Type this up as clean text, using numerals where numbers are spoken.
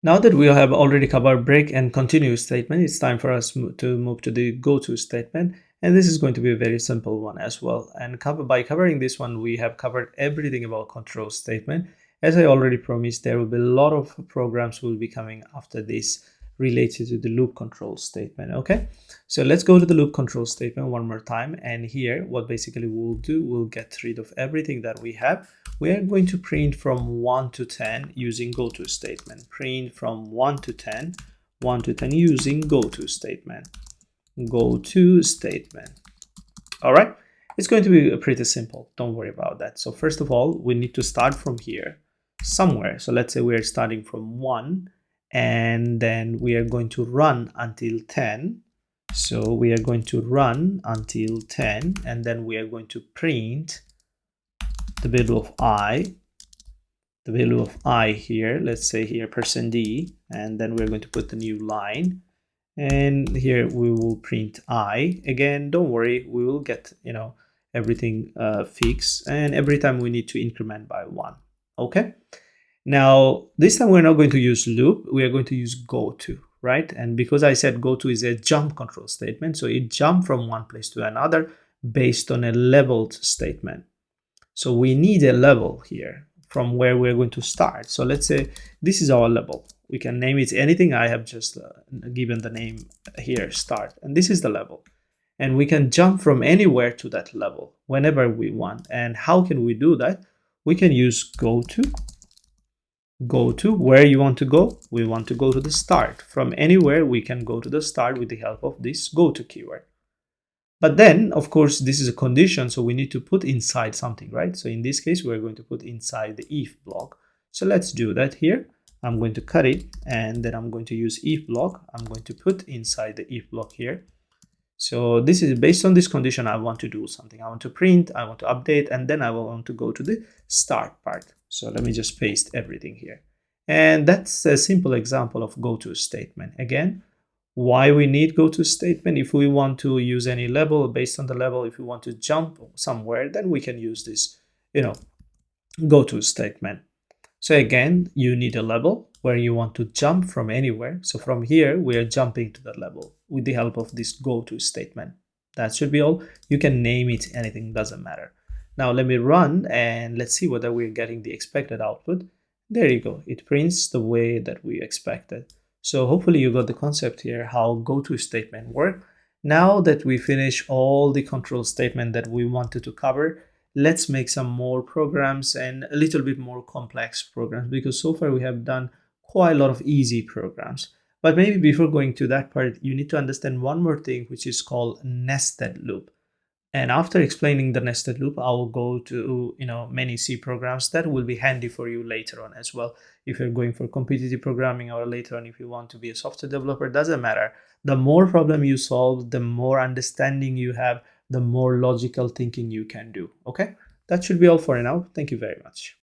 Now that we have already covered break and continue statement, it's time for us to move to the goto statement. And this is going to be a very simple one as well. And by covering this one, we have covered everything about control statement. As I already promised, there will be a lot of programs will be coming after this related to the loop control statement. Okay, so let's go to the loop control statement one more time. And here, what basically we'll do, we'll get rid of everything that we have. We are going to print from 1 to 10 using goto statement. Print from 1 to 10, 1 to 10 using goto statement. Goto statement. All right, it's going to be pretty simple. Don't worry about that. So first of all, we need to start from here somewhere. So let's say we're starting from 1 and then we are going to run until 10. So we are going to run until 10 and then we are going to print the value of I here, let's say here %d, and then we're going to put the new line, and here we will print I again. Don't worry, we will get everything fixed, and every time we need to increment by 1. Okay, now this time we're not going to use loop, we are going to use goto, right? And because I said goto is a jump control statement, so it jumps from one place to another based on a labeled statement. So we need a level here from where we're going to start. So let's say this is our level. We can name it anything. I have just given the name here, start. And this is the level. And we can jump from anywhere to that level whenever we want. And how can we do that? We can use go to where you want to go. We want to go to the start. From anywhere, we can go to the start with the help of this go to keyword. But then, of course, this is a condition, so we need to put inside something, right? So in this case, we're going to put inside the if block. So let's do that here. I'm going to cut it, and then I'm going to use if block. I'm going to put inside the if block here. So this is based on this condition, I want to do something. I want to print, I want to update, and then I want to go to the start part. So let me just paste everything here. And that's a simple example of goto statement. Again, why we need goto statement? If we want to use any level, based on the level, if we want to jump somewhere, then we can use this goto statement. So again, you need a level where you want to jump from anywhere. So from here we are jumping to that level with the help of this goto statement. That should be all. You can name it anything, doesn't matter. Now let me run and let's see whether we're getting the expected output. There you go, it prints the way that we expected. So hopefully you got the concept here, how goto statement work. Now that we finish all the control statement that we wanted to cover, let's make some more programs and a little bit more complex programs, because so far we have done quite a lot of easy programs. But maybe before going to that part, you need to understand one more thing, which is called nested loop. And after explaining the nested loop, I will go to many C programs that will be handy for you later on as well. If you're going for competitive programming, or later on if you want to be a software developer, doesn't matter. The more problem you solve, the more understanding you have, the more logical thinking you can do. Okay, that should be all for now. Thank you very much.